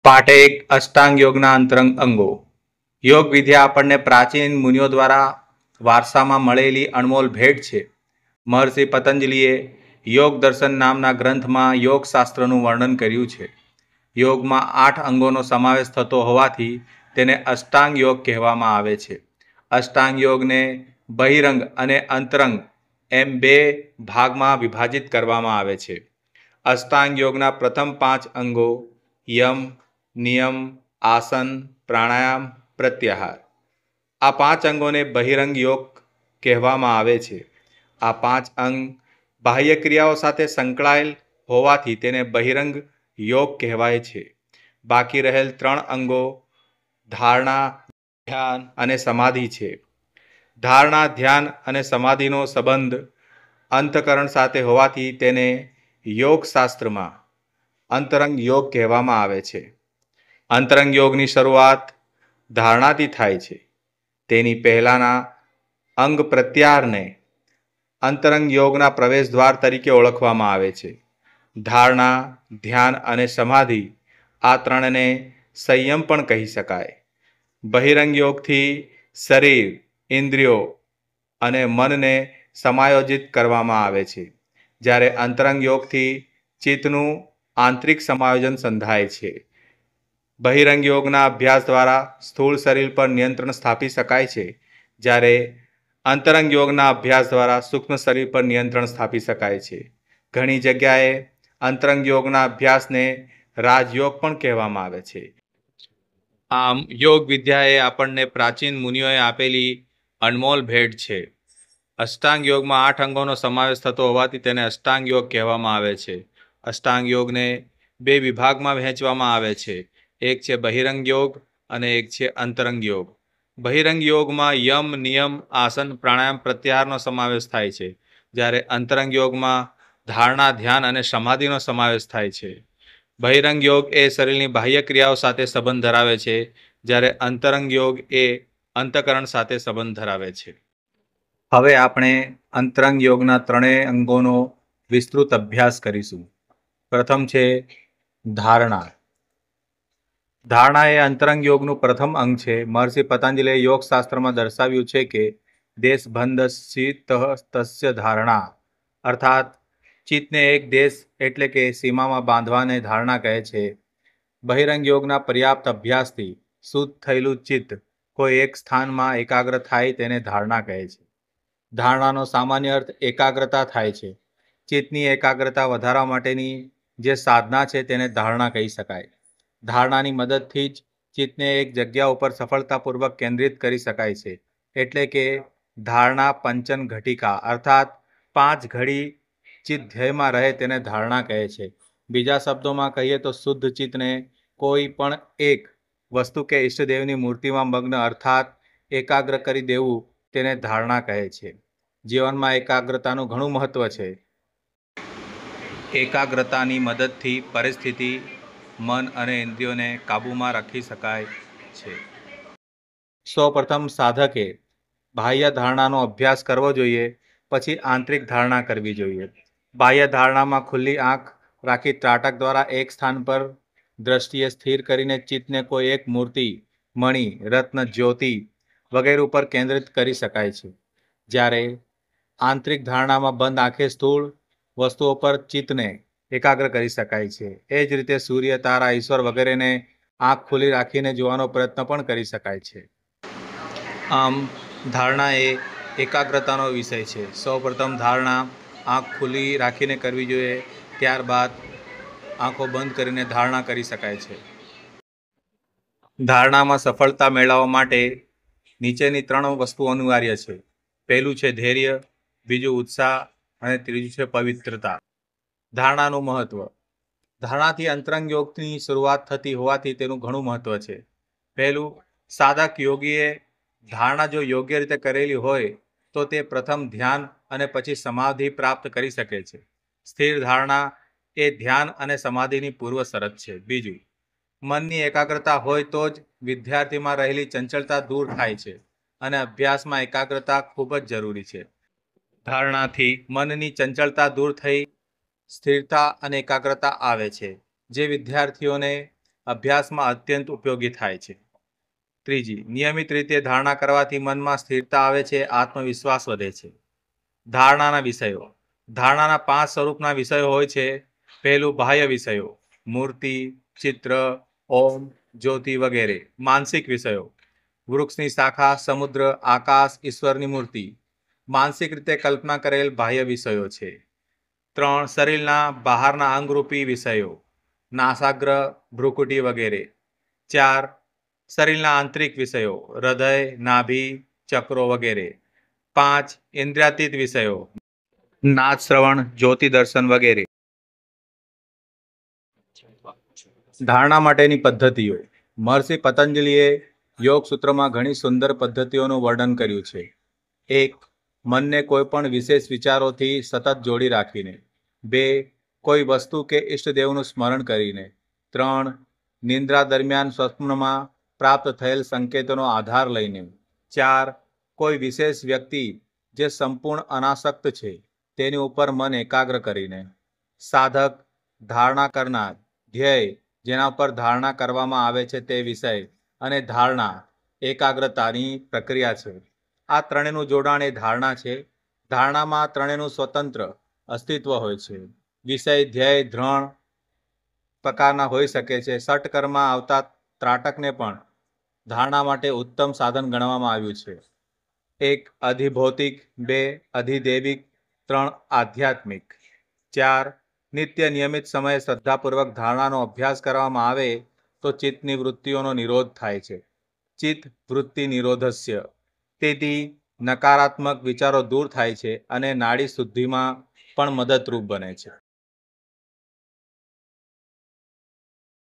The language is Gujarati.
પાઠ એક અષ્ટાંગ યોગના અંતરંગ અંગો. યોગ વિદ્યા આપણને પ્રાચીન મુનિઓ દ્વારા વારસામાં મળેલી અણમોલ ભેટ છે. મહર્ષિ પતંજલિએ યોગ દર્શન નામના ગ્રંથમાં યોગશાસ્ત્રનું વર્ણન કર્યું છે. યોગમાં 8 અંગોનો સમાવેશ થતો હોવાથી તેને અષ્ટાંગ યોગ કહેવામાં આવે છે. અષ્ટાંગ યોગને બહિરંગ અને અંતરંગ એમ 2 ભાગમાં વિભાજિત કરવામાં આવે છે. અષ્ટાંગ યોગના પ્રથમ 5 અંગો યમ, નિયમ, આસન, પ્રાણાયામ, પ્રત્યાહાર. આ 5 અંગોને બહિરંગ યોગ કહેવામાં આવે છે. આ 5 અંગ બાહ્ય ક્રિયાઓ સાથે સંકળાયેલ હોવાથી તેને બહિરંગ યોગ કહેવાય છે. બાકી રહેલ 3 અંગો ધારણા, ધ્યાન અને સમાધિ છે. ધારણા, ધ્યાન અને સમાધિનો સંબંધ અંતઃકરણ સાથે હોવાથી તેને યોગશાસ્ત્રમાં અંતરંગ યોગ કહેવામાં આવે છે. અંતરંગ યોગની શરૂઆત ધારણાથી થાય છે. તેની પહેલાના અંગ પ્રત્યાહારને અંતરંગ યોગના પ્રવેશ દ્વાર તરીકે ઓળખવામાં આવે છે. ધારણા, ધ્યાન અને સમાધિ આ ત્રણને સંયમ પણ કહી શકાય. બહિરંગ યોગથી શરીર, ઇન્દ્રિયો અને મનને સમાયોજિત કરવામાં આવે છે, જ્યારે અંતરંગ યોગથી ચિત્તનું આંતરિક સમાયોજન સંધાય છે. બહિરંગ યોગના અભ્યાસ દ્વારા સ્થૂળ શરીર પર નિયંત્રણ સ્થાપી શકાય છે, જ્યારે અંતરંગ યોગના અભ્યાસ દ્વારા સૂક્ષ્મ શરીર પર નિયંત્રણ સ્થાપી શકાય છે. ઘણી જગ્યાએ અંતરંગ યોગના અભ્યાસને રાજયોગ પણ કહેવામાં આવે છે. આમ યોગ વિદ્યા એ આપણને પ્રાચીન મુનિઓએ આપેલી અનમોલ ભેટ છે. અષ્ટાંગ યોગમાં 8 અંગોનો સમાવેશ થતો હોવાથી તેને અષ્ટાંગ યોગ કહેવામાં આવે છે. અષ્ટાંગ યોગને 2 વિભાગમાં વહેંચવામાં આવે છે. એક છે બહિરંગ યોગ અને એક છે અંતરંગ યોગ. બહિરંગ યોગમાં યમ, નિયમ, આસન, પ્રાણાયામ, પ્રત્યાહારનો સમાવેશ થાય છે, જ્યારે અંતરંગ યોગમાં ધારણા, ધ્યાન અને સમાધિનો સમાવેશ થાય છે. બહિરંગ યોગ એ શરીરની બાહ્ય ક્રિયાઓ સાથે સંબંધ ધરાવે છે, જ્યારે અંતરંગ યોગ એ અંતઃકરણ સાથે સંબંધ ધરાવે છે. હવે આપણે અંતરંગ યોગના 3 અંગોનો વિસ્તૃત અભ્યાસ કરીશું. પ્રથમ છે ધારણા. ધારણા એ અંતરંગ યોગનું પ્રથમ અંગ છે. મહર્ષિ પતંજલિએ યોગશાસ્ત્રમાં દર્શાવ્યું છે કે દેશબંધશ્ચિત્ત તસ્ય ધારણા, અર્થાત ચિત્તને એક દેશ એટલે કે સીમામાં બાંધવાને ધારણા કહે છે. બહિરંગ યોગના પર્યાપ્ત અભ્યાસથી શુદ્ધ થયેલું ચિત્ત કોઈ એક સ્થાનમાં એકાગ્ર થાય તેને ધારણા કહે છે. ધારણાનો સામાન્ય અર્થ એકાગ્રતા થાય છે. ચિત્તની એકાગ્રતા વધારવા માટેની જે સાધના છે તેને ધારણા કહી શકાય. ધારણાની મદદથી જ ચિત્તને એક જગ્યા ઉપર સફળતાપૂર્વક કેન્દ્રિત કરી શકાય છે. એટલે કે ધારણા પંચન ઘટિકા, અર્થાત 5 ઘડી ચિત્ત ધ્યેયમાં રહે તેને ધારણા કહે છે. બીજા શબ્દોમાં કહીએ તો શુદ્ધ ચિત્તને કોઈ પણ એક વસ્તુ કે ઈષ્ટદેવની મૂર્તિમાં મગ્ન, અર્થાત એકાગ્ર કરી દેવું તેને ધારણા કહે છે. જીવનમાં એકાગ્રતાનું ઘણું મહત્વ છે. એકાગ્રતાની મદદથી પરિસ્થિતિ, મન અને ઇન્દ્રિયોને કાબૂમાં રાખી શકાય છે. સૌપ્રથમ સાધકે બાહ્ય ધારણાનો અભ્યાસ કરવો જોઈએ, પછી આંતરિક ધારણા કરવી જોઈએ. બાહ્ય ધારણામાં ખુલ્લી આંખ રાખી ત્રાટક દ્વારા એક સ્થાન પર દ્રષ્ટિએ સ્થિર કરીને ચિત્તને કોઈ એક મૂર્તિ, મણિ, રત્ન, જ્યોતિ વગેરે ઉપર કેન્દ્રિત કરી શકાય છે. જ્યારે આંતરિક ધારણામાં બંધ આંખે સ્થૂળ વસ્તુઓ પર ચિત્તને એકાગ્ર કરી શકાય છે. એ જ રીતે સૂર્ય, તારા, ઈશ્વર વગેરેને આંખ ખુલ્લી રાખીને જોવાનો પ્રયત્ન પણ કરી શકાય છે. આમ ધારણા એ એકાગ્રતાનો વિષય છે. સૌપ્રથમ ધારણા આંખ ખુલ્લી રાખીને કરવી જોઈએ, ત્યારબાદ આંખો બંધ કરીને ધારણા કરી શકાય છે. ધારણામાં સફળતા મેળવવા માટે નીચેની 3 વસ્તુઓ અનિવાર્ય છે. પહેલું છે ધૈર્ય, બીજું ઉત્સાહ અને ત્રીજું છે પવિત્રતા. ધારણાનું મહત્વ. ધારણાથી અંતરંગ યોગની શરૂઆત થતી હોવાથી તેનું ઘણું મહત્વ છે. પહેલું, સાધક યોગીએ ધારણા જો યોગ્ય રીતે કરેલી હોય તો તે પ્રથમ ધ્યાન અને પછી સમાધિ પ્રાપ્ત કરી શકે છે. સ્થિર ધારણા એ ધ્યાન અને સમાધિની પૂર્વ શરત છે. બીજું, મનની એકાગ્રતા હોય તો જ વિદ્યાર્થીમાં રહેલી ચંચળતા દૂર થાય છે અને અભ્યાસમાં એકાગ્રતા ખૂબ જ જરૂરી છે. ધારણાથી મનની ચંચળતા દૂર થઈ સ્થિરતા અને એકાગ્રતા આવે છે. જે વિદ્યાર્થીઓને અભ્યાસમાં અત્યંત ઉપયોગી થાય છે. ત્રીજી, નિયમિત રીતે ધારણા કરવાથી મનમાં સ્થિરતા આવે છે, આત્મવિશ્વાસ વધે છે. ધારણાના વિષયો. ધારણાના 5 સ્વરૂપના વિષયો હોય છે. પહેલું, બાહ્ય વિષયો, મૂર્તિ, ચિત્ર, ઓમ, જ્યોતિ વગેરે. માનસિક વિષયો, વૃક્ષની શાખા, સમુદ્ર, આકાશ, ઈશ્વરની મૂર્તિ. માનસિક રીતે કલ્પના કરેલ બાહ્ય વિષયો છે. 3, શરીરના બહારના અંગરૂપી વિષયો, નાસાગ્ર, ભ્રુકુટી વગેરે. 4, શરીરના આંતરિક વિષયો, હૃદય, નાભી, ચક્રો વગેરે. 5, ઇન્દ્રિયાતીત વિષયો, નાદ, શ્રવણ, જ્યોતિ દર્શન વગેરે. ધારણા માટેની પદ્ધતિઓ. મહર્ષિ પતંજલિએ યોગ સૂત્રમાં ઘણી સુંદર પદ્ધતિઓનું વર્ણન કર્યું છે. 1, મનને કોઈ પણ વિશેષ વિચારોથી સતત જોડી રાખીને. 2, કોઈ વસ્તુ કે ઈષ્ટદેવનું સ્મરણ કરીને. 3, નિંદ્રા દરમિયાન સ્વપ્નમાં પ્રાપ્ત થયેલ સંકેતોનો આધાર લઈને. 4, કોઈ વિશેષ વ્યક્તિ જે સંપૂર્ણ અનાસક્ત છે તેની ઉપર મન એકાગ્ર કરીને. સાધક, ધારણા કરનાર, ધ્યેય જેના પર ધારણા કરવામાં આવે છે તે વિષય, અને ધારણા એકાગ્રતાની પ્રક્રિયા છે. આ ત્રણેયનું જોડાણ એ ધારણા છે. ધારણામાં ત્રણેયનું સ્વતંત્ર અસ્તિત્વ હોય છે. વિષય, ધ્યેય, ધ્રણ પ્રકારના હોઈ શકે છે. ષટકર્મમાં આવતા ત્રાટકને પણ ધારણા માટે ઉત્તમ સાધન ગણવામાં આવ્યું છે. 1, અધિભૌતિક. 2, અધિદૈવિક. 3, આધ્યાત્મિક. 4, નિત્ય નિયમિત સમયે શ્રદ્ધાપૂર્વક ધારણાનો અભ્યાસ કરવામાં આવે તો ચિત્તની વૃત્તિઓનો નિરોધ થાય છે. ચિત્ત વૃત્તિ નિરોધસ્ય. તેથી નકારાત્મક વિચારો દૂર થાય છે અને નાડી શુદ્ધિમાં પણ મદદરૂપ બને છે.